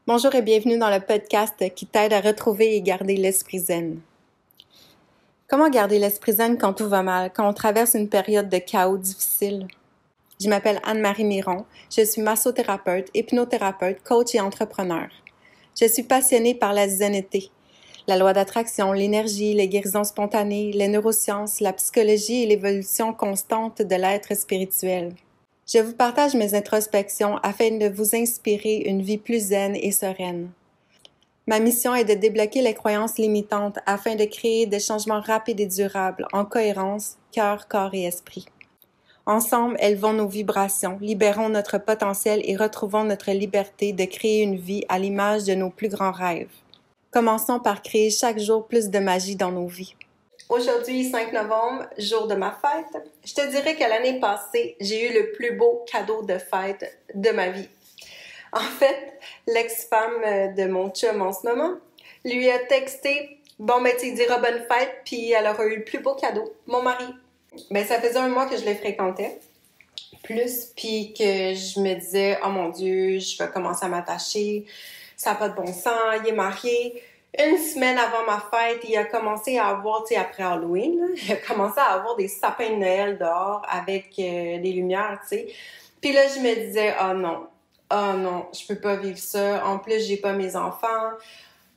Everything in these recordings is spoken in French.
Bonjour et bienvenue dans le podcast qui t'aide à retrouver et garder l'esprit zen. Comment garder l'esprit zen quand tout va mal, quand on traverse une période de chaos difficile? Je m'appelle Anne-Marie Miron, je suis massothérapeute, hypnothérapeute, coach et entrepreneur. Je suis passionnée par la zenneté, la loi d'attraction, l'énergie, les guérisons spontanées, les neurosciences, la psychologie et l'évolution constante de l'être spirituel. Je vous partage mes introspections afin de vous inspirer une vie plus zen et sereine. Ma mission est de débloquer les croyances limitantes afin de créer des changements rapides et durables en cohérence, cœur, corps et esprit. Ensemble, élevons nos vibrations, libérons notre potentiel et retrouvons notre liberté de créer une vie à l'image de nos plus grands rêves. Commençons par créer chaque jour plus de magie dans nos vies. Aujourd'hui, 5 novembre, jour de ma fête, je te dirais que l'année passée, j'ai eu le plus beau cadeau de fête de ma vie. En fait, l'ex-femme de mon chum en ce moment lui a texté « Bon, ben, tu diras bonne fête », puis elle aura eu le plus beau cadeau, mon mari. Ben, ça faisait un mois que je les fréquentais, puis que je me disais « Oh mon Dieu, je vais commencer à m'attacher, ça n'a pas de bon sens, il est marié ». Une semaine avant ma fête, il a commencé à avoir, tu sais, après Halloween, là, il a commencé à avoir des sapins de Noël dehors avec des lumières, tu sais. Puis là, je me disais, oh non, je peux pas vivre ça. En plus, j'ai pas mes enfants.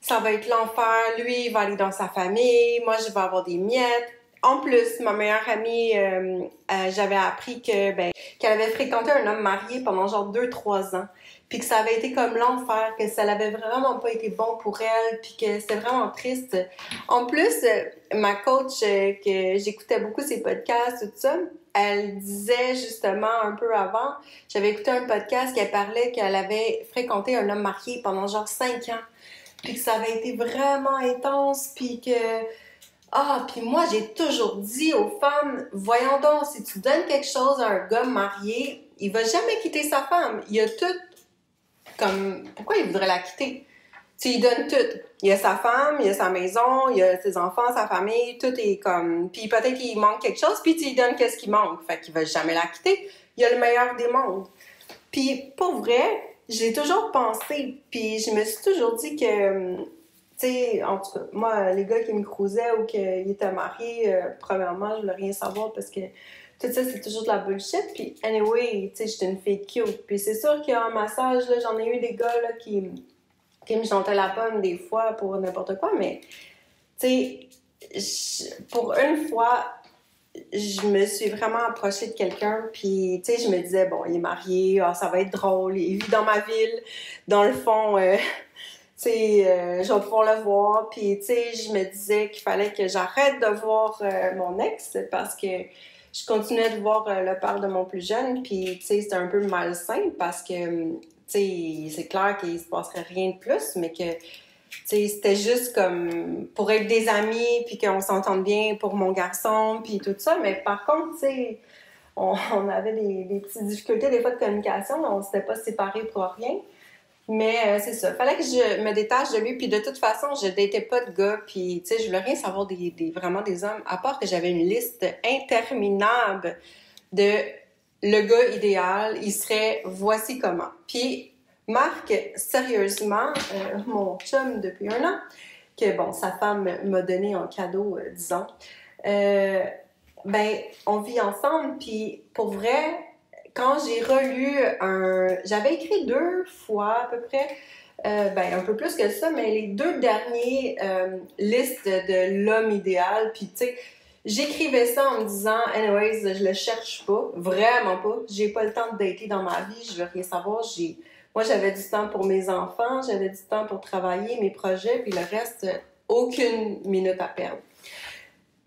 Ça va être l'enfer. Lui, il va aller dans sa famille. Moi, je vais avoir des miettes. En plus, ma meilleure amie, j'avais appris qu'elle avait fréquenté un homme marié pendant genre 2-3 ans. Puis que ça avait été comme l'enfer, que ça n'avait vraiment pas été bon pour elle, puis que c'était vraiment triste. En plus, ma coach, que j'écoutais beaucoup ses podcasts, tout ça, elle disait justement un peu avant, j'avais écouté un podcast qui parlait qu'elle avait fréquenté un homme marié pendant genre 5 ans, puis que ça avait été vraiment intense, puis que... puis moi, j'ai toujours dit aux femmes, voyons donc, si tu donnes quelque chose à un gars marié, il va jamais quitter sa femme. Il a tout comme... Pourquoi il voudrait la quitter? Tu il donne tout. Il a sa femme, il a sa maison, il a ses enfants, sa famille, tout est comme... Puis peut-être qu'il manque quelque chose, puis tu lui donnes qu'est-ce qui manque. Fait qu'il va jamais la quitter. Il a le meilleur des mondes. Puis pour vrai, j'ai toujours pensé, puis je me suis toujours dit que... Tu sais, en tout cas, moi, les gars qui me cruisaient ou qu'ils étaient mariés, premièrement, je voulais rien savoir parce que tout ça, c'est toujours de la bullshit. Puis, anyway, tu sais, j'étais une fille cute. Puis c'est sûr qu'en massage, là, j'en ai eu des gars là, qui me chantaient la pomme des fois pour n'importe quoi. Mais, tu sais, pour une fois, je me suis vraiment approchée de quelqu'un. Puis, tu sais, je me disais, bon, il est marié, ça va être drôle, il vit dans ma ville. Dans le fond... tu sais, je vais pouvoir le voir. Puis, tu sais, je me disais qu'il fallait que j'arrête de voir mon ex parce que je continuais de voir le père de mon plus jeune. Puis, tu sais, c'était un peu malsain parce que, tu sais, c'est clair qu'il se passerait rien de plus, mais que, tu sais, c'était juste comme pour être des amis puis qu'on s'entende bien pour mon garçon puis tout ça. Mais par contre, tu sais, on avait des petites difficultés des fois de communication. On s'était pas séparés pour rien. Mais c'est ça. Fallait que je me détache de lui. Puis de toute façon, je datais pas de gars. Puis, tu sais, je voulais rien savoir vraiment des hommes. À part que j'avais une liste interminable de le gars idéal. Il serait voici comment. Puis, Marc, sérieusement, mon chum depuis 1 an, que bon, sa femme m'a donné en cadeau, disons, ben, on vit ensemble. Puis, pour vrai... Quand j'ai relu j'avais écrit 2 fois à peu près, un peu plus que ça, mais les 2 derniers listes de l'homme idéal, puis tu sais, j'écrivais ça en me disant, anyways, je le cherche pas, vraiment pas, j'ai pas le temps de dater dans ma vie, je veux rien savoir, moi j'avais du temps pour mes enfants, j'avais du temps pour travailler, mes projets, puis le reste, aucune minute à perdre.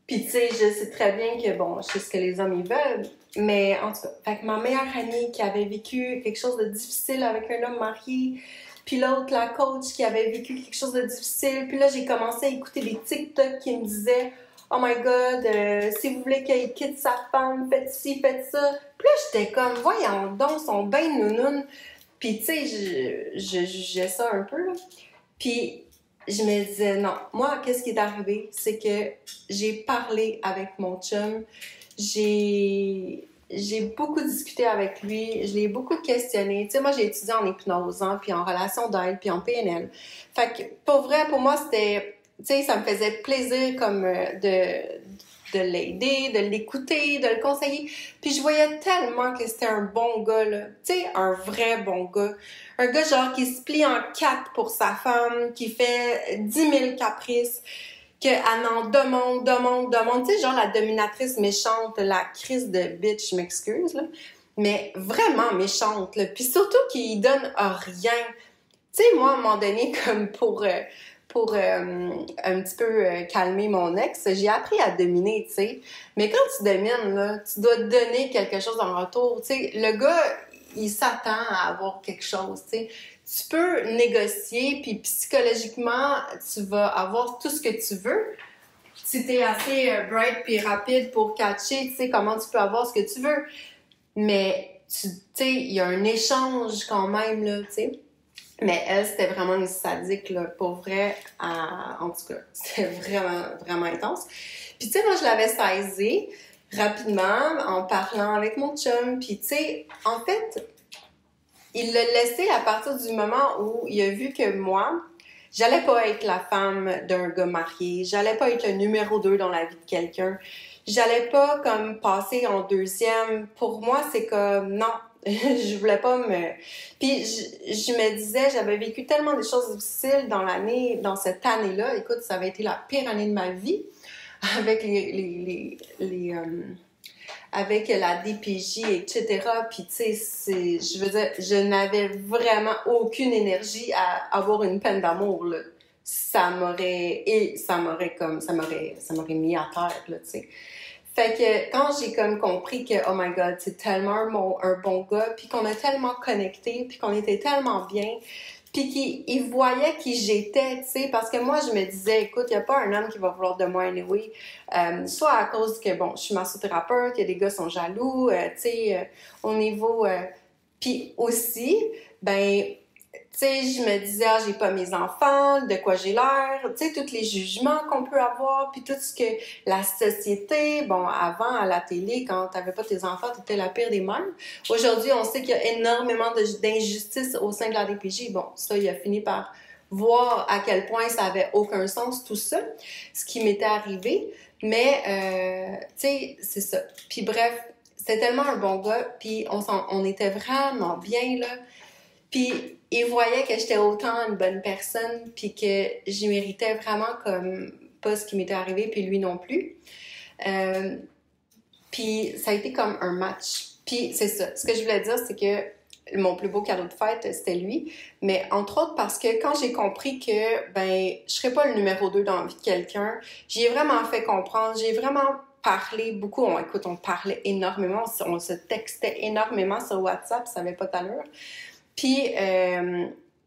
Puis tu sais, je sais très bien que, bon, je sais ce que les hommes ils veulent, mais en tout cas, fait que ma meilleure amie qui avait vécu quelque chose de difficile avec un homme marié, puis l'autre, la coach, qui avait vécu quelque chose de difficile, puis là, j'ai commencé à écouter des TikTok qui me disaient « Oh my God, si vous voulez qu'il quitte sa femme, faites ci, faites ça. » Puis là, j'étais comme « Voyons donc, son bain nounoun. » Puis tu sais, je jugeais ça un peu, là. Puis je me disais, non, moi, qu'est-ce qui est arrivé? C'est que j'ai parlé avec mon chum, j'ai j'ai beaucoup discuté avec lui, je l'ai beaucoup questionné. Tu sais, moi, j'ai étudié en hypnose, hein, puis en relation d'aide, puis en PNL. Fait que, pour vrai, pour moi, c'était, tu sais, ça me faisait plaisir comme de l'aider, de l'écouter, de le conseiller. Puis je voyais tellement que c'était un bon gars, là. Tu sais, un vrai bon gars. Un gars, genre, qui se plie en quatre pour sa femme, qui fait 10 000 caprices, qu'elle en demande. Tu sais, genre la dominatrice méchante, la crise de bitch, je m'excuse, là. Mais vraiment méchante, là. Puis surtout qu'il donne rien. Tu sais, moi, à un moment donné, comme pour un petit peu calmer mon ex, j'ai appris à dominer, tu sais. Mais quand tu domines, là, tu dois donner quelque chose en retour. Tu sais, le gars, il s'attend à avoir quelque chose, tu sais. Tu peux négocier, puis psychologiquement, tu vas avoir tout ce que tu veux. Si t'es assez bright puis rapide pour catcher, tu sais, comment tu peux avoir ce que tu veux. Mais, tu sais, il y a un échange quand même, là, tu sais. Mais elle, c'était vraiment une sadique, là, pour vrai, en tout cas, c'était vraiment, vraiment intense. Puis, tu sais, moi, je l'avais saisi rapidement en parlant avec mon chum. Puis, tu sais, en fait, il l'a laissé à partir du moment où il a vu que moi, j'allais pas être la femme d'un gars marié, j'allais pas être le numéro 2 dans la vie de quelqu'un, j'allais pas comme passer en deuxième. Pour moi, c'est comme, non, je voulais pas me... Puis je me disais, j'avais vécu tellement de choses difficiles dans cette année-là. Écoute, ça avait été la pire année de ma vie avec avec la DPJ, etc. Puis, tu sais, je veux dire, je n'avais vraiment aucune énergie à avoir une peine d'amour, là. Ça m'aurait mis à terre, là, tu sais. Fait que quand j'ai comme compris que, oh my god, c'est tellement un bon gars, puis qu'on a tellement connecté, puis qu'on était tellement bien, puis qu'il voyait qui j'étais, tu sais, parce que moi, je me disais, écoute, il n'y a pas un homme qui va vouloir de moi anyway, soit à cause que, bon, je suis massothérapeute, que les gars sont jaloux, tu sais, au niveau... puis aussi, ben, tu sais, je me disais, ah, j'ai pas mes enfants, de quoi j'ai l'air, tu sais, tous les jugements qu'on peut avoir, puis tout ce que la société, bon, avant, à la télé, quand t'avais pas tes enfants, t'étais la pire des mères. Aujourd'hui, on sait qu'il y a énormément d'injustices au sein de la DPJ. Bon, ça, il a fini par voir à quel point ça avait aucun sens, tout ça, ce qui m'était arrivé. Mais, tu sais, c'est ça. Puis bref, c'était tellement un bon gars, puis on était vraiment bien, là. Puis il voyait que j'étais autant une bonne personne, puis que je méritais vraiment comme pas ce qui m'était arrivé, puis lui non plus. Euh, puis ça a été comme un match. Puis c'est ça. Ce que je voulais dire, c'est que mon plus beau cadeau de fête, c'était lui. Mais entre autres parce que quand j'ai compris que ben je serais pas le numéro 2 dans la vie de quelqu'un, j'ai vraiment fait comprendre, j'ai vraiment parlé beaucoup. Écoute, on parlait énormément, on se textait énormément sur WhatsApp, ça avait pas d'allure. Puis, tu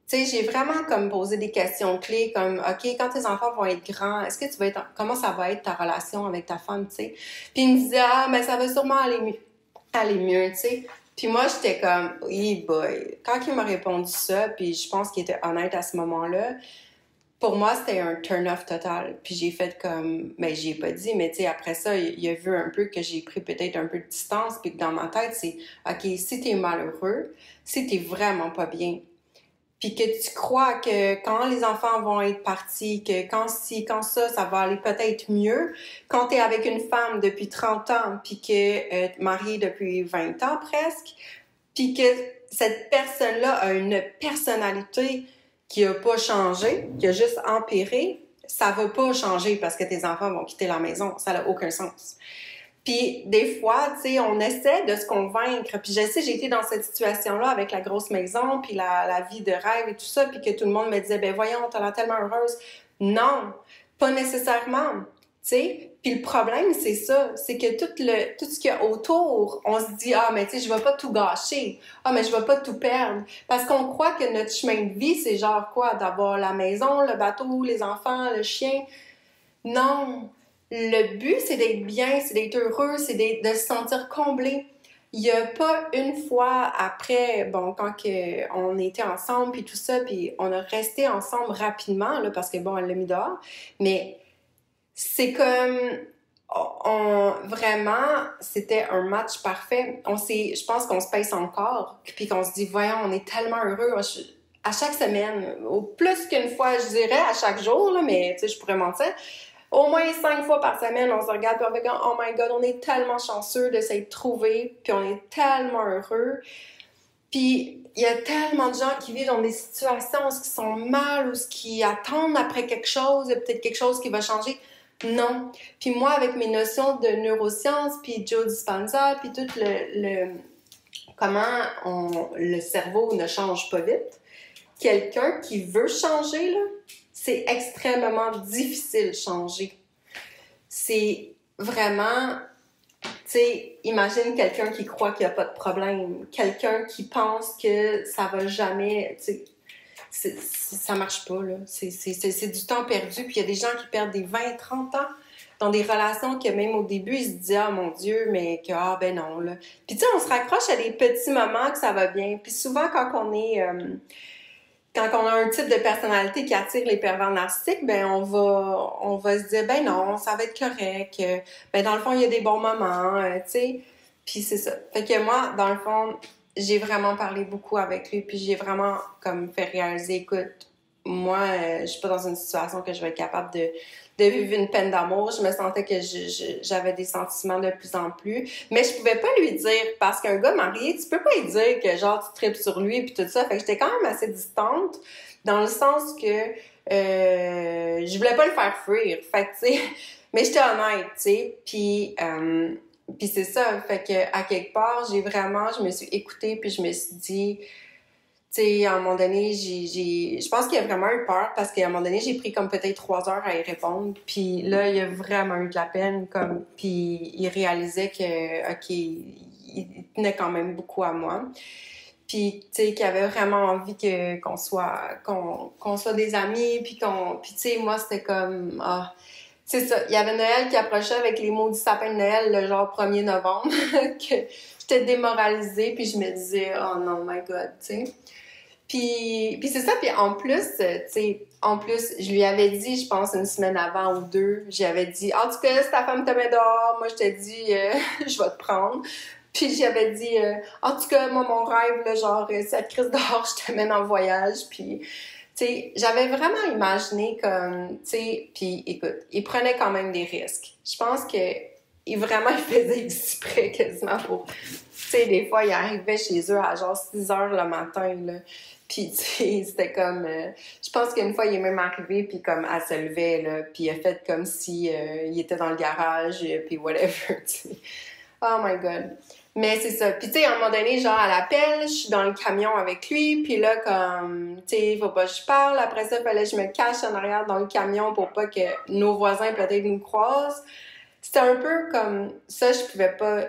sais, j'ai vraiment comme posé des questions clés comme, OK, quand tes enfants vont être grands, est-ce que tu vas être, comment ça va être ta relation avec ta femme, tu sais? Puis il me disait, ah, mais ça va sûrement aller mieux, tu sais. Puis moi, j'étais comme, hey boy. Quand il m'a répondu ça, puis je pense qu'il était honnête à ce moment-là, pour moi, c'était un turn-off total. Puis j'ai fait comme, mais j'ai pas dit, mais tu sais, après ça, il a vu un peu que j'ai pris peut-être un peu de distance, puis que dans ma tête, c'est, OK, si t'es malheureux, si t'es vraiment pas bien, puis que tu crois que quand les enfants vont être partis, que quand ça va aller peut-être mieux, quand t'es avec une femme depuis 30 ans, puis que t'es marié depuis 20 ans presque, puis que cette personne-là a une personnalité qui a pas changé, qui a juste empiré, ça va pas changer parce que tes enfants vont quitter la maison. Ça n'a aucun sens. Puis des fois, tu sais, on essaie de se convaincre. Puis je sais, j'ai été dans cette situation-là avec la grosse maison, puis la vie de rêve et tout ça, puis que tout le monde me disait, ben voyons, t'as l'air tellement heureuse. Non, pas nécessairement. Tu sais, puis le problème, c'est ça, c'est que tout ce qu'il y a autour, on se dit, ah, mais tu sais, je vais pas tout gâcher. Ah, mais je vais pas tout perdre. Parce qu'on croit que notre chemin de vie, c'est genre quoi? D'avoir la maison, le bateau, les enfants, le chien. Non. Le but, c'est d'être bien, c'est d'être heureux, c'est de se sentir comblé. Il y a pas une fois après, bon, quand on était ensemble, puis tout ça, puis on a resté ensemble rapidement, là, parce que bon, elle l'a mis dehors, mais c'est comme, vraiment, c'était un match parfait. Je pense qu'on se pèse encore, puis qu'on se dit, voyons, on est tellement heureux. À chaque semaine, au plus qu'une fois, je dirais, à chaque jour, là, mais tu sais, je pourrais mentir. Au moins 5 fois par semaine, on se regarde puis on fait comme, oh my god, on est tellement chanceux de s'être trouvés, puis on est tellement heureux. Puis il y a tellement de gens qui vivent dans des situations où ils sont mal, ou qui attendent après quelque chose, il y a peut-être quelque chose qui va changer. Non. Puis moi, avec mes notions de neurosciences, puis Joe Dispenza, puis tout comment le cerveau ne change pas vite, quelqu'un qui veut changer, là, c'est extrêmement difficile de changer. C'est vraiment, tu sais, imagine quelqu'un qui croit qu'il n'y a pas de problème, quelqu'un qui pense que ça va jamais, tu sais, ça marche pas, là. C'est du temps perdu, puis il y a des gens qui perdent des 20, 30 ans dans des relations que même au début, ils se disaient « Ah, mon Dieu, mais que, ah, ben non, là. » Puis tu sais, on se raccroche à des petits moments que ça va bien. Puis souvent, quand on a un type de personnalité qui attire les pervers narcissiques, ben on va se dire ben non, ça va être correct. Ben dans le fond, il y a des bons moments, tu sais. Puis c'est ça. Fait que moi, dans le fond, j'ai vraiment parlé beaucoup avec lui, puis j'ai vraiment comme fait réaliser, écoute, moi, je suis pas dans une situation que je vais être capable de vivre une peine d'amour. Je me sentais que j'avais des sentiments de plus en plus. Mais je pouvais pas lui dire, parce qu'un gars marié, tu peux pas lui dire que genre tu tripes sur lui puis tout ça. Fait que j'étais quand même assez distante, dans le sens que je voulais pas le faire fuir. Fait que, tu sais, mais j'étais honnête, tu sais. Puis c'est ça. Fait que, à quelque part, je me suis écoutée puis je me suis dit, tu sais, à un moment donné, je pense qu'il a vraiment eu peur parce qu'à un moment donné, j'ai pris comme peut-être 3 heures à y répondre. Puis là, il a vraiment eu de la peine, comme, puis il réalisait que, OK, il tenait quand même beaucoup à moi. Puis, tu sais, qu'il avait vraiment envie qu'on soit des amis, puis tu sais, moi, c'était comme, ah, c'est ça. Il y avait Noël qui approchait avec les mots du sapin de Noël, le genre 1er novembre, que j'étais démoralisée, puis je me disais, oh non, my God, tu sais. Puis c'est ça, puis en plus, tu sais, je lui avais dit, je pense, une semaine avant ou 2, j'avais dit, en tout cas, si ta femme te met dehors, moi, je te dis, je vais te prendre. Puis j'avais dit, en tout cas, moi, mon rêve, là, genre, cette crise dehors, je te mène en voyage. Puis, tu sais, j'avais vraiment imaginé comme, tu sais, puis écoute, il prenait quand même des risques. Je pense que il faisait exprès quasiment pour, tu sais, des fois, il arrivait chez eux à genre 6 heures le matin, là. Puis, tu sais, c'était comme... je pense qu'une fois, il est même arrivé, puis comme, elle se levait, là, puis il a fait comme si il était dans le garage, puis whatever, tu sais. Oh my God. Mais c'est ça. Puis, tu sais, à un moment donné, genre, à l'appel, je suis dans le camion avec lui, puis là, comme, tu sais, faut pas que je parle. Après ça, il fallait que je me cache en arrière dans le camion pour pas que nos voisins, peut-être, nous croisent. C'était un peu comme... Ça, je pouvais pas...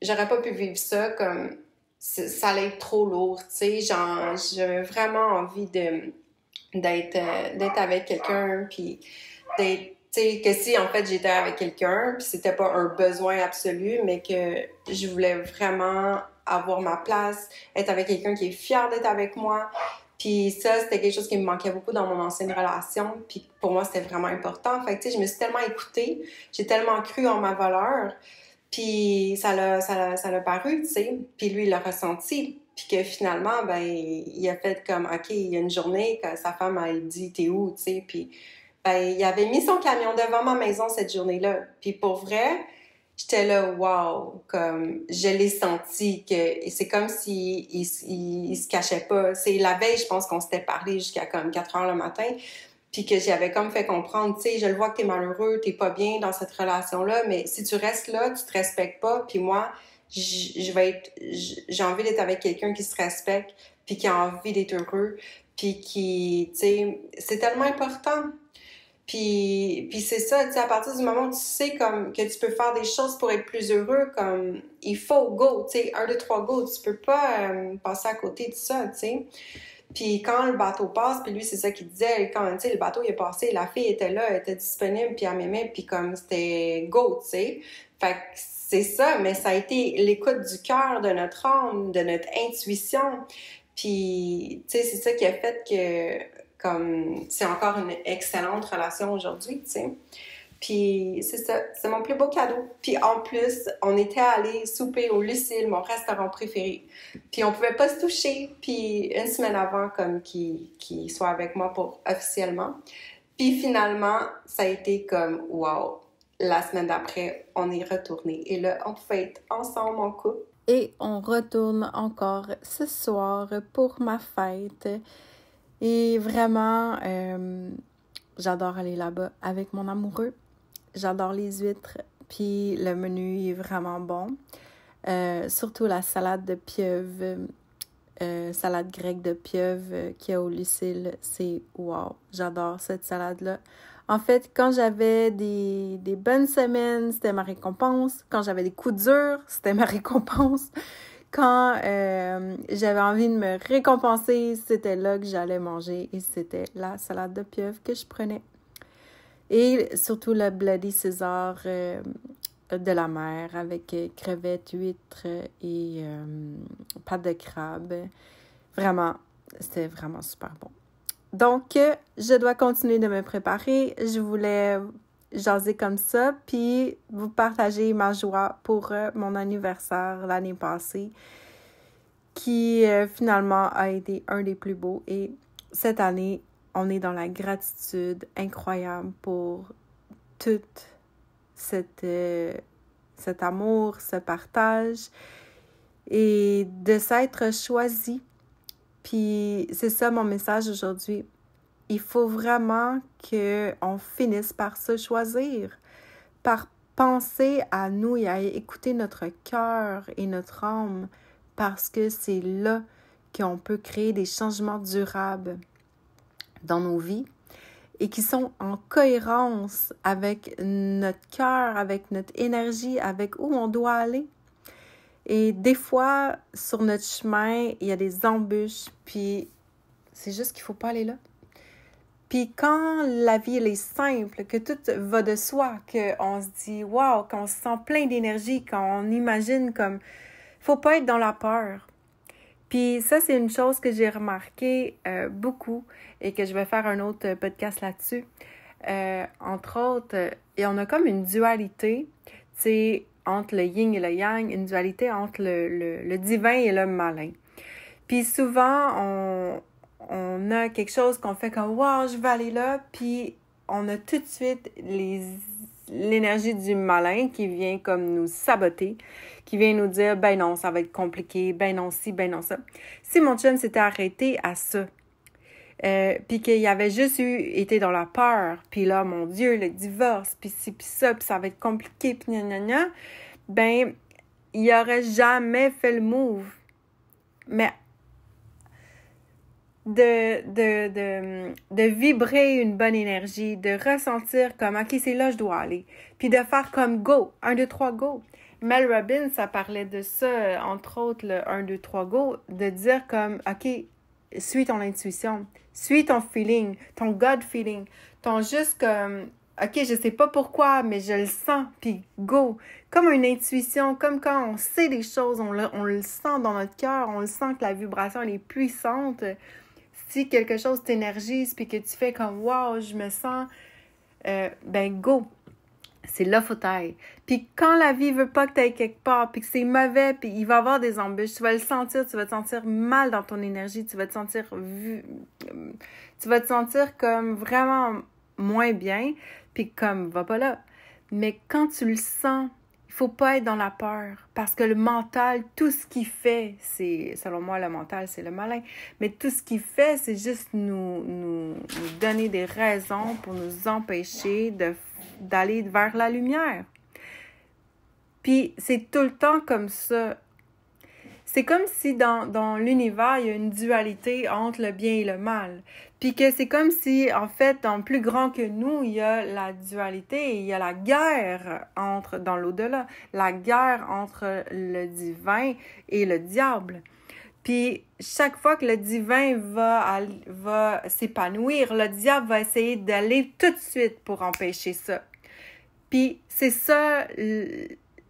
J'aurais pas pu vivre ça, comme... Ça allait être trop lourd, tu sais, genre, j'avais vraiment envie d'être avec quelqu'un, puis d'être, tu sais, que si, en fait, j'étais avec quelqu'un, puis c'était pas un besoin absolu, mais que je voulais vraiment avoir ma place, être avec quelqu'un qui est fier d'être avec moi, puis ça, c'était quelque chose qui me manquait beaucoup dans mon ancienne relation, puis pour moi, c'était vraiment important. Fait que, tu sais, je me suis tellement écoutée, j'ai tellement cru en ma valeur, puis ça l'a paru, tu sais. Puis lui, il l'a ressenti. Puis que finalement, ben, il a fait comme, OK, il y a une journée que sa femme, elle dit, t'es où, tu sais. Puis, ben, il avait mis son camion devant ma maison cette journée-là. Puis pour vrai, j'étais là, wow, comme, je l'ai senti que, et c'est comme si il se cachait pas. C'est la veille, je pense qu'on s'était parlé jusqu'à comme 4 heures le matin. Puis que j'avais comme fait comprendre, tu sais, je le vois que t'es malheureux, t'es pas bien dans cette relation-là, mais si tu restes là, tu te respectes pas, puis moi, j'ai envie d'être avec quelqu'un qui se respecte, puis qui a envie d'être heureux, puis qui, tu sais, c'est tellement important. Puis c'est ça, tu sais, à partir du moment où tu sais comme que tu peux faire des choses pour être plus heureux, comme il faut go, tu sais, 1, 2, 3 go, tu peux pas passer à côté de ça, tu sais. Puis quand le bateau passe, puis lui, c'est ça qu'il disait, quand, tu sais, le bateau il est passé, la fille était là, elle était disponible, puis elle m'aimait, puis comme c'était go, tu sais. Fait que c'est ça, mais ça a été l'écoute du cœur, de notre âme, de notre intuition. Puis, tu sais, c'est ça qui a fait que, comme, c'est encore une excellente relation aujourd'hui, tu sais. Puis c'est ça, c'est mon plus beau cadeau. Puis en plus, on était allé souper au Lucille, mon restaurant préféré. Puis on pouvait pas se toucher. Puis une semaine avant, comme qu'il soit avec moi pour officiellement. Puis finalement, ça a été comme wow. La semaine d'après, on est retourné. Et là, on pouvait être ensemble en couple. Et on retourne encore ce soir pour ma fête. Et vraiment, j'adore aller là-bas avec mon amoureux. J'adore les huîtres, puis le menu est vraiment bon. Surtout la salade de pieuvre, salade grecque de pieuvre qu'il y a au Lucille, c'est wow! J'adore cette salade-là. En fait, quand j'avais des bonnes semaines, c'était ma récompense. Quand j'avais des coups durs, c'était ma récompense. Quand j'avais envie de me récompenser, c'était là que j'allais manger et c'était la salade de pieuvre que je prenais. Et surtout le Bloody César de la mer avec crevettes, huîtres et pâte de crabe. Vraiment, c'était vraiment super bon. Donc, je dois continuer de me préparer. Je voulais jaser comme ça, puis vous partager ma joie pour mon anniversaire l'année passée, qui finalement a été un des plus beaux. Et cette année, on est dans la gratitude incroyable pour tout cet amour, ce partage et de s'être choisi. Puis c'est ça mon message aujourd'hui. Il faut vraiment qu'on finisse par se choisir, par penser à nous et à écouter notre cœur et notre âme, parce que c'est là qu'on peut créer des changements durables dans nos vies et qui sont en cohérence avec notre cœur, avec notre énergie, avec où on doit aller. Et des fois, sur notre chemin, il y a des embûches, puis c'est juste qu'il ne faut pas aller là. Puis quand la vie elle est simple, que tout va de soi, qu'on se dit « wow », qu'on se sent plein d'énergie, qu'on imagine comme... Il ne faut pas être dans la peur. Puis ça, c'est une chose que j'ai remarqué beaucoup et que je vais faire un autre podcast là-dessus. Entre autres, et on a comme une dualité, tu sais, entre le yin et le yang, une dualité entre le divin et le malin. Puis souvent, on a quelque chose qu'on fait comme « wow, je vais aller là », puis on a tout de suite l'énergie du malin qui vient comme nous saboter, qui vient nous dire « ben non, ça va être compliqué, ben non ci, ben non ça ». Si mon chum s'était arrêté à ça, puis qu'il avait juste été dans la peur, puis là, mon Dieu, le divorce, puis ci, puis ça, puis ça va être compliqué, puis gna, ben, il aurait jamais fait le move. Mais de vibrer une bonne énergie, de ressentir comme, OK, c'est là que je dois aller. Puis de faire comme go, 1, 2, 3, go. Mel Robbins, ça parlait de ça, entre autres, le 1, 2, 3, go, de dire comme, OK, suis ton intuition, suis ton feeling, ton God feeling, ton juste comme, OK, je sais pas pourquoi, mais je le sens, puis go. Comme une intuition, comme quand on sait des choses, on le sent dans notre cœur, on le sent que la vibration, elle est puissante. Si quelque chose t'énergise puis que tu fais comme « wow, je me sens ben go », c'est là faut t'aille. Puis quand la vie veut pas que tu ailles quelque part puis que c'est mauvais puis il va y avoir des embûches, tu vas le sentir, tu vas te sentir mal dans ton énergie, tu vas te sentir comme vraiment moins bien puis comme va pas là. Mais quand tu le sens, il faut pas être dans la peur parce que le mental, tout ce qu'il fait, c'est, selon moi, le mental, c'est le malin. Mais tout ce qu'il fait, c'est juste nous donner des raisons pour nous empêcher d'aller vers la lumière. Puis c'est tout le temps comme ça. C'est comme si dans l'univers, il y a une dualité entre le bien et le mal. Puis que c'est comme si, en fait, dans plus grand que nous, il y a la dualité et il y a la guerre dans l'au-delà, la guerre entre le divin et le diable. Puis chaque fois que le divin va s'épanouir, le diable va essayer d'aller tout de suite pour empêcher ça. Puis c'est ça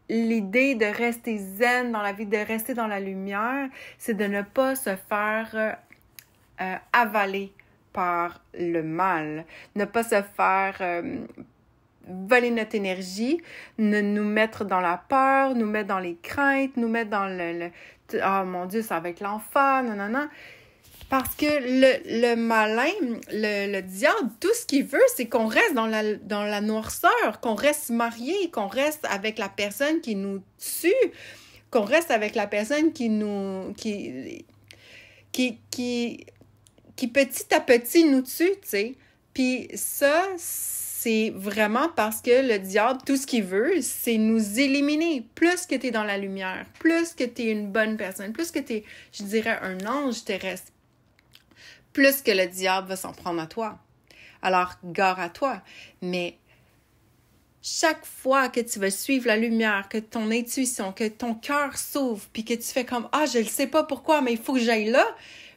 l'idée de rester zen dans la vie, de rester dans la lumière, c'est de ne pas se faire avaler par le mal, ne pas se faire voler notre énergie, nous mettre dans la peur, nous mettre dans les craintes, nous mettre dans le oh mon Dieu, ça va être l'enfer, non, non, non. Parce que le malin, le diable, tout ce qu'il veut, c'est qu'on reste dans la noirceur, qu'on reste marié, qu'on reste avec la personne qui nous tue, qu'on reste avec la personne qui petit à petit nous tue, tu sais. Puis ça, c'est vraiment parce que le diable, tout ce qu'il veut, c'est nous éliminer. Plus que tu es dans la lumière, plus que tu es une bonne personne, plus que tu es, je dirais, un ange terrestre, plus que le diable va s'en prendre à toi. Alors, gare à toi. Mais chaque fois que tu vas suivre la lumière, que ton intuition, que ton cœur s'ouvre, puis que tu fais comme « Ah, je ne sais pas pourquoi, mais il faut que j'aille là »,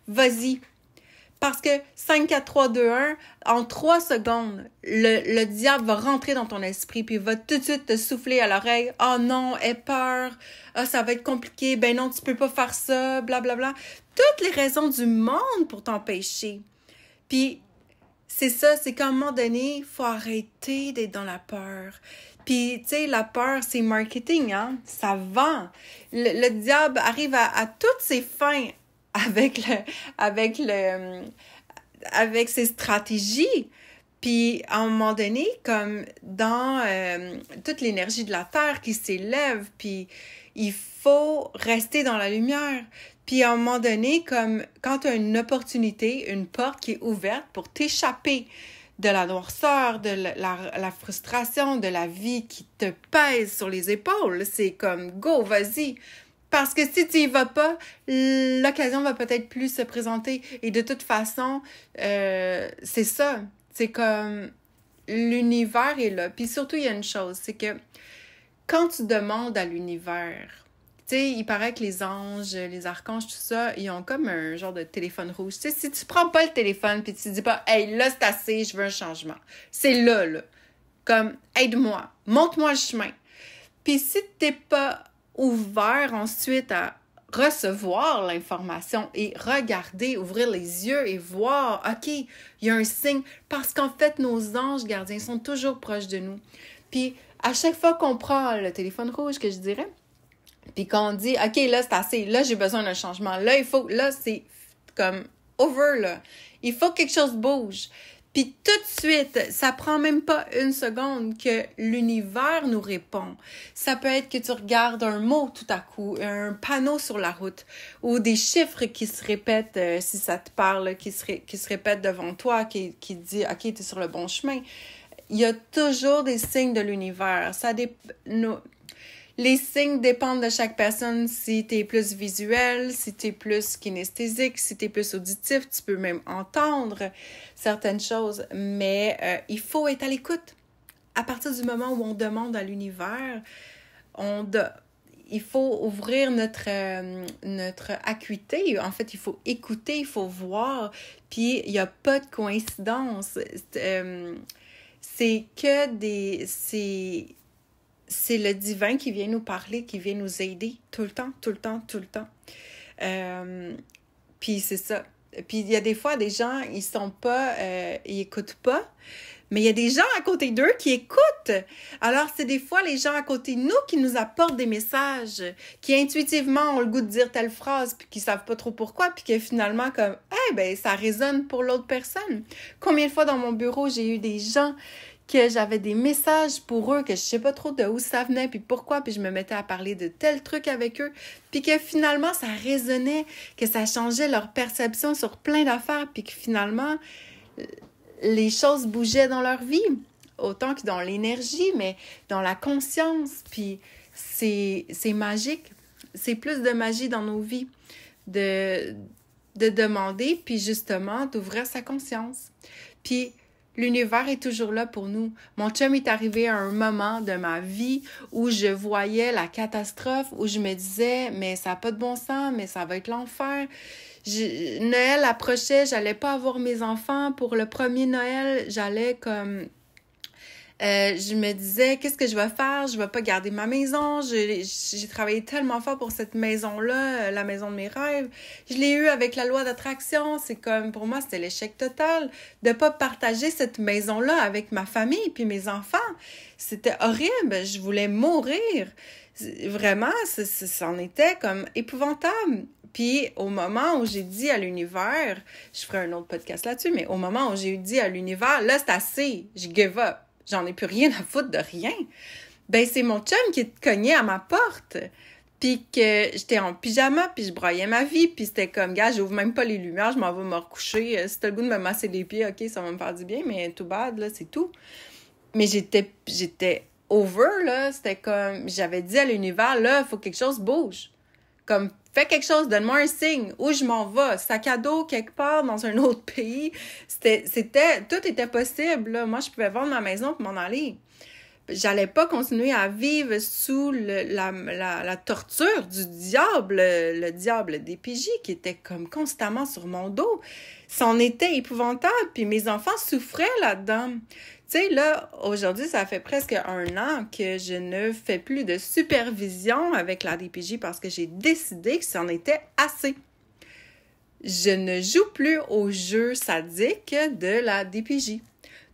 vas-y. Parce que 5, 4, 3, 2, 1, en 3 secondes, le diable va rentrer dans ton esprit puis il va tout de suite te souffler à l'oreille. « Oh non, aie peur. Ah, ça va être compliqué. Ben non, tu peux pas faire ça. Blablabla. » Toutes les raisons du monde pour t'empêcher. Puis, c'est ça, c'est qu'à un moment donné, il faut arrêter d'être dans la peur. Puis, tu sais, la peur, c'est marketing, hein? Ça vend. Le diable arrive à toutes ses fins avec ses stratégies. Puis, à un moment donné, comme dans toute l'énergie de la Terre qui s'élève, puis il faut rester dans la lumière. Puis, à un moment donné, comme quand tu as une opportunité, une porte qui est ouverte pour t'échapper de la noirceur, de la frustration, de la vie qui te pèse sur les épaules, c'est comme « go, vas-y ». Parce que si tu y vas pas, l'occasion va peut-être plus se présenter. Et de toute façon, c'est ça. C'est comme l'univers est là. Puis surtout, il y a une chose, c'est que quand tu demandes à l'univers, tu sais, il paraît que les anges, les archanges, tout ça, ils ont comme un genre de téléphone rouge. Tu sais, si tu prends pas le téléphone puis tu te dis pas « Hey, là, c'est assez, je veux un changement. » C'est là. Comme « Aide-moi, montre-moi le chemin. » Puis si t'es pas ouvert ensuite à recevoir l'information et regarder, ouvrir les yeux et voir, OK, il y a un signe, parce qu'en fait, nos anges gardiens sont toujours proches de nous. Puis, à chaque fois qu'on prend le téléphone rouge, que je dirais, puis qu'on dit, OK, là, c'est assez, là, j'ai besoin d'un changement, là, c'est comme over, là. Il faut que quelque chose bouge. Puis tout de suite, ça prend même pas une seconde que l'univers nous répond. Ça peut être que tu regardes un mot tout à coup, un panneau sur la route, ou des chiffres qui se répètent, si ça te parle, qui se répètent devant toi, qui dit « OK, tu es sur le bon chemin ». Il y a toujours des signes de l'univers. Les signes dépendent de chaque personne. Si tu es plus visuel, si tu es plus kinesthésique, si tu es plus auditif, tu peux même entendre certaines choses. Mais il faut être à l'écoute. À partir du moment où on demande à l'univers, il faut ouvrir notre acuité. En fait, il faut écouter, il faut voir. Puis, il n'y a pas de coïncidence. C'est le divin qui vient nous parler, qui vient nous aider tout le temps. Puis c'est ça. Puis il y a des fois, des gens, ils écoutent pas, mais il y a des gens à côté d'eux qui écoutent. Alors, c'est des fois les gens à côté de nous qui nous apportent des messages, qui intuitivement ont le goût de dire telle phrase, puis qui savent pas trop pourquoi, puis que finalement, comme, ça résonne pour l'autre personne. Combien de fois dans mon bureau, j'ai eu des gens que j'avais des messages pour eux, que je sais pas trop de où ça venait, puis pourquoi, puis je me mettais à parler de tel truc avec eux, puis que finalement, ça résonnait, que ça changeait leur perception sur plein d'affaires, puis que finalement, les choses bougeaient dans leur vie, autant que dans l'énergie, mais dans la conscience, puis c'est magique. C'est plus de magie dans nos vies, de demander, puis justement, d'ouvrir sa conscience. Puis, l'univers est toujours là pour nous. Mon chum est arrivé à un moment de ma vie où je voyais la catastrophe, où je me disais, mais ça n'a pas de bon sens, mais ça va être l'enfer. Noël approchait, j'allais pas avoir mes enfants. Pour le premier Noël, j'allais comme Je me disais, qu'est-ce que je vais faire? Je vais pas garder ma maison. J'ai travaillé tellement fort pour cette maison-là, la maison de mes rêves. Je l'ai eue avec la loi d'attraction. C'est comme, pour moi, c'était l'échec total de pas partager cette maison-là avec ma famille puis mes enfants. C'était horrible. Je voulais mourir. Vraiment, c'en était comme épouvantable. Puis au moment où j'ai dit à l'univers, je ferai un autre podcast là-dessus, mais au moment où j'ai dit à l'univers, là, c'est assez, je give up. J'en ai plus rien à foutre de rien. Ben, c'est mon chum qui cognait à ma porte. Puis que j'étais en pyjama, puis je broyais ma vie, puis c'était comme, gars, j'ouvre même pas les lumières, je m'en vais me recoucher. Si t'as le goût de me masser les pieds, OK, ça va me faire du bien, mais tout bad, là, c'est tout. Mais j'étais over, là. C'était comme, j'avais dit à l'univers, là, il faut que quelque chose bouge. Comme, fais quelque chose, donne-moi un signe. Où je m'en vais? Sac à dos, quelque part, dans un autre pays. Tout était possible, là. Moi, je pouvais vendre ma maison pour m'en aller. J'allais pas continuer à vivre sous la torture du diable, le diable des PJ qui était comme constamment sur mon dos. C'en était épouvantable, puis mes enfants souffraient là-dedans. Tu sais, là, aujourd'hui, ça fait presque 1 an que je ne fais plus de supervision avec la DPJ parce que j'ai décidé que c'en était assez. Je ne joue plus au jeu sadique de la DPJ.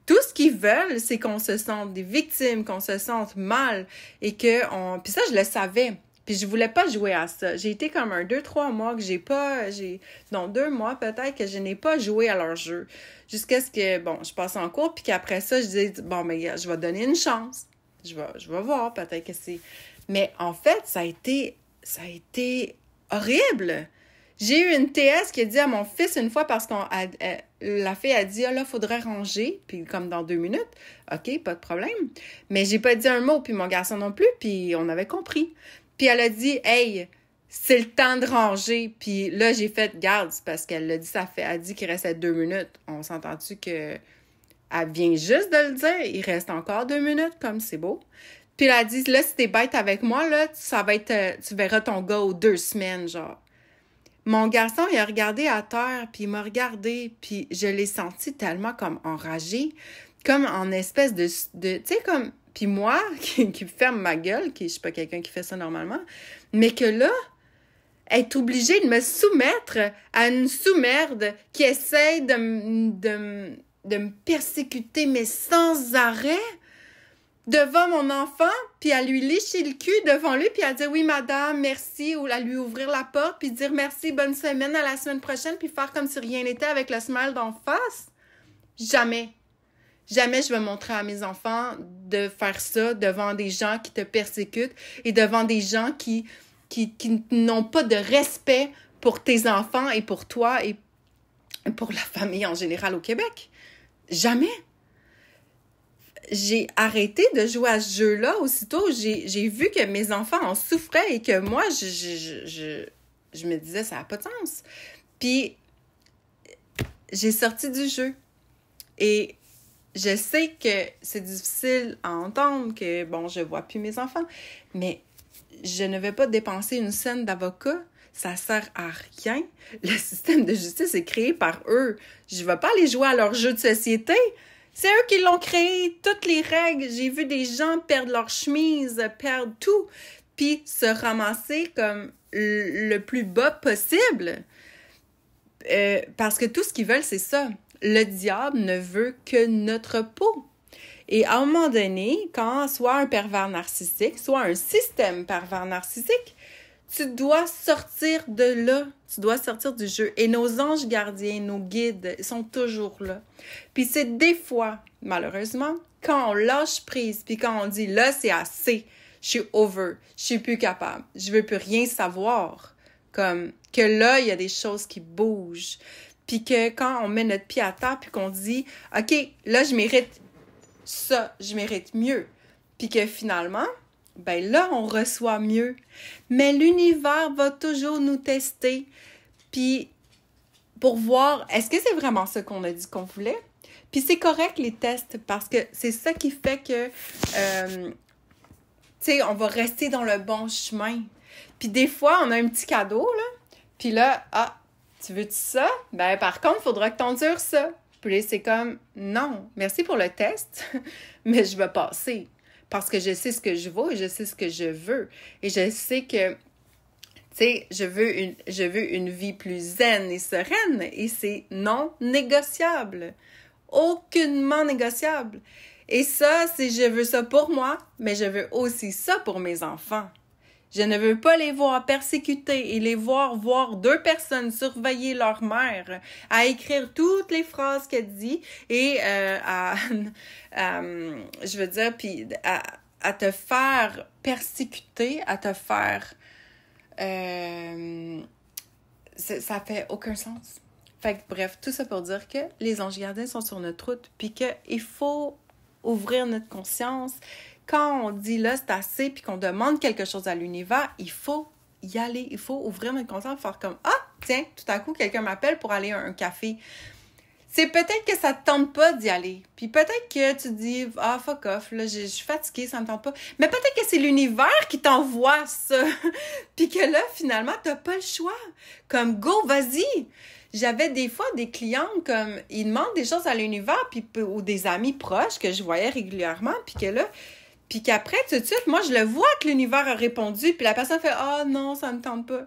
Tout ce qu'ils veulent, c'est qu'on se sente des victimes, qu'on se sente mal et que Puis ça, je le savais. Puis je voulais pas jouer à ça. J'ai été comme 2-3 mois que Non, 2 mois peut-être que je n'ai pas joué à leur jeu. Jusqu'à ce que, je passe en cours puis qu'après ça, je dis, mais je vais donner une chance. Je vais voir peut-être que c'est... Mais en fait, ça a été horrible. J'ai eu une TS qui a dit à mon fils une fois parce la fille a dit, là, faudrait ranger, puis comme dans 2 minutes. OK, pas de problème. Mais j'ai pas dit un mot, puis mon garçon non plus, puis on avait compris. Puis elle a dit, hey, c'est le temps de ranger. Puis là, j'ai fait, garde, parce qu'elle l'a dit, elle a dit qu'il restait 2 minutes. On s'entend-tu que elle vient juste de le dire, il reste encore 2 minutes, comme c'est beau. Puis elle a dit, là, si t'es bête avec moi, là, tu verras ton gars aux 2 semaines, genre. Mon garçon, il a regardé à terre, puis il m'a regardé, puis je l'ai senti tellement comme enragé, comme en espèce de tu sais, comme... Puis moi, qui ferme ma gueule, je suis pas quelqu'un qui fait ça normalement, mais que là, être obligée de me soumettre à une sous-merde qui essaye de me persécuter, mais sans arrêt, devant mon enfant, puis à lui lécher le cul devant lui, puis à dire « Oui, madame, merci », ou à lui ouvrir la porte, puis dire « Merci, bonne semaine, à la semaine prochaine », puis faire comme si rien n'était avec le smile d'en face. Jamais. Jamais je vais montrer à mes enfants de faire ça devant des gens qui te persécutent et devant des gens qui n'ont pas de respect pour tes enfants et pour toi et pour la famille en général au Québec. Jamais. J'ai arrêté de jouer à ce jeu-là aussitôt. J'ai vu que mes enfants en souffraient et que moi, je me disais, ça n'a pas de sens. Puis, j'ai sorti du jeu. Et je sais que c'est difficile à entendre, que, je vois plus mes enfants, mais je ne vais pas dépenser une scène d'avocat. Ça sert à rien. Le système de justice est créé par eux. Je ne vais pas aller jouer à leur jeu de société. C'est eux qui l'ont créé, toutes les règles. J'ai vu des gens perdre leur chemise, perdre tout, puis se ramasser comme le plus bas possible. Parce que tout ce qu'ils veulent, c'est ça. Le diable ne veut que notre peau. Et à un moment donné, quand soit un pervers narcissique, soit un système pervers narcissique, tu dois sortir de là, tu dois sortir du jeu. Et nos anges gardiens, nos guides, ils sont toujours là. Puis c'est des fois, malheureusement, quand on lâche prise, puis quand on dit « là, c'est assez, je suis over, je suis plus capable, je veux plus rien savoir », comme que là, il y a des choses qui bougent. Puis que quand on met notre pied à terre, puis qu'on dit « OK, là, je mérite ça, je mérite mieux », puis que finalement... là, on reçoit mieux. Mais l'univers va toujours nous tester, puis pour voir, est-ce que c'est vraiment ça qu'on a dit qu'on voulait? Puis c'est correct, les tests, parce que c'est ça qui fait que, on va rester dans le bon chemin. Puis des fois, on a un petit cadeau, là, puis là, tu veux-tu ça? Par contre, il faudra que t'endures ça. Puis c'est comme, non, merci pour le test, mais je vais passer. Parce que je sais ce que je vaux et je sais ce que je veux. Et je sais que, tu sais, je veux une vie plus zen et sereine. Et c'est non négociable. Aucunement négociable. Et ça, je veux ça pour moi, mais je veux aussi ça pour mes enfants. Je ne veux pas les voir persécutés et les voir deux personnes surveiller leur mère, à écrire toutes les phrases qu'elle dit et je veux dire, puis à te faire persécuter, à te faire... ça fait aucun sens. Fait que bref, tout ça pour dire que les anges gardiens sont sur notre route, puis qu'il faut ouvrir notre conscience. Quand on dit là, c'est assez, puis qu'on demande quelque chose à l'univers, il faut y aller. Il faut ouvrir notre conscience, faire comme, ah, tiens, tout à coup, quelqu'un m'appelle pour aller à un café. C'est peut-être que ça te tente pas d'y aller. Puis peut-être que tu dis, ah, fuck off, là, je suis fatiguée, ça me tente pas. Mais peut-être que c'est l'univers qui t'envoie ça. Puis que là, finalement, t'as pas le choix. Comme, go, vas-y. J'avais des fois des clientes comme, ils demandent des choses à l'univers, puis, ou des amis proches que je voyais régulièrement, puis que là, puis qu'après, tout de suite, moi, je le vois que l'univers a répondu, puis la personne fait « Ah non, ça ne me tente pas. »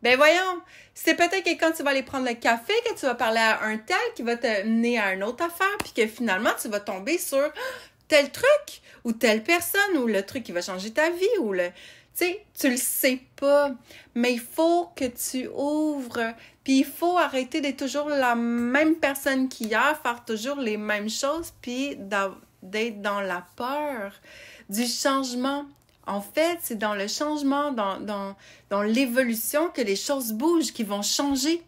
Ben voyons, c'est peut-être que quand tu vas aller prendre le café, que tu vas parler à un tel qui va te mener à une autre affaire, puis que finalement, tu vas tomber sur tel truc, ou telle personne, ou le truc qui va changer ta vie, ou le... Tu sais, tu le sais pas, mais il faut que tu ouvres, puis il faut arrêter d'être toujours la même personne qu'hier, faire toujours les mêmes choses, puis d'être dans la peur du changement. En fait, c'est dans le changement, dans l'évolution que les choses bougent, qui vont changer.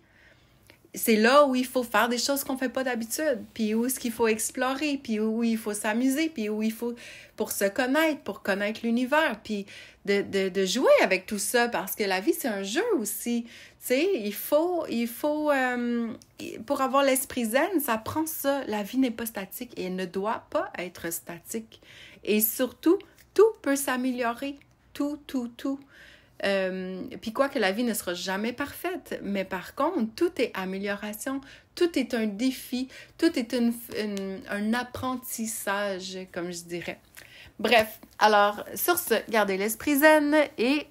C'est là où il faut faire des choses qu'on ne fait pas d'habitude, puis où est-ce qu'il faut explorer, puis où il faut s'amuser, puis où il faut, pour se connaître, pour connaître l'univers, puis de jouer avec tout ça, parce que la vie, c'est un jeu aussi. Tu sais, il faut pour avoir l'esprit zen, ça prend ça. La vie n'est pas statique et elle ne doit pas être statique. Et surtout, tout peut s'améliorer. Tout. Puis quoi que la vie ne sera jamais parfaite, mais par contre, tout est amélioration, tout est un défi, tout est un apprentissage, comme je dirais. Bref, alors, sur ce, gardez l'esprit zen et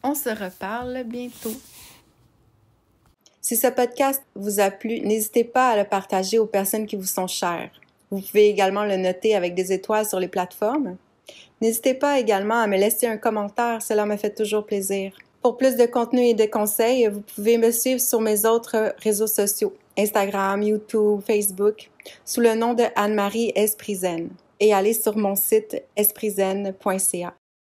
on se reparle bientôt. Si ce podcast vous a plu, n'hésitez pas à le partager aux personnes qui vous sont chères. Vous pouvez également le noter avec des étoiles sur les plateformes. N'hésitez pas également à me laisser un commentaire, cela me fait toujours plaisir. Pour plus de contenu et de conseils, vous pouvez me suivre sur mes autres réseaux sociaux, Instagram, YouTube, Facebook, sous le nom de Anne-Marie Esprit Zen, et aller sur mon site espritzen.ca.